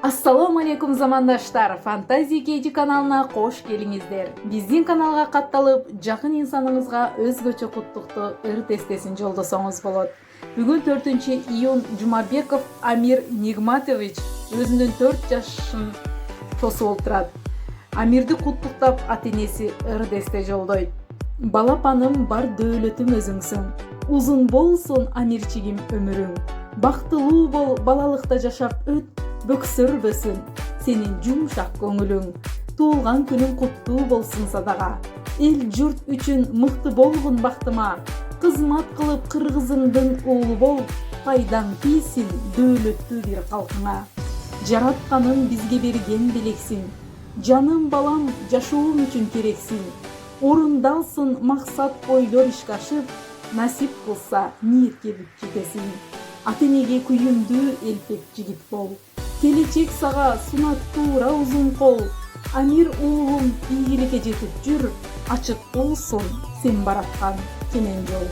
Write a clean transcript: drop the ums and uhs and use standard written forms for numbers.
Ассаламу алейкум замандаштар, Фантазия Кейджи каналына кош келиңиздер. Биздин каналга катталып, жакын инсаныңызга өзгөчө куттукту ыр-тестесин жолдосоңуз болот. Бүгүн 4-июнь Жумабеков Амир Нигматович өзүнүн 4 жашын тосуп отурат. Амирди куттуктап ата-энеси ыр-тесте жолдойт. Балапаным, бар дөөлөтүм өзүңсүң. Узун болсун Амирчигим өмүрүң. Бактылуу бол, балалыкта жашап өт, бөксөрбөсүн сенин жумшак көңүлүң. Туулган күнүң куттуу болсун садага. Эл журт үчүн мыкты болгун бактыма. Кызмат кылып кыргызымдын уулу бол, пайдаң тийсин дөөлөттүү бир калкыңа. Жаратканын бизге берген белексиң. Жаным балам, жашоом үчүн керексиң. Орундалсын максат ойлор ишке ашып, насип кылса ниетке бүт жетесиң. Ата-энеге күйүмдүү элпек жигит бол. Келечек сага сунат туура узун кол. Амир уулум ийгиликке жетип жүр, ачык болсун сен бараткан кенен жол.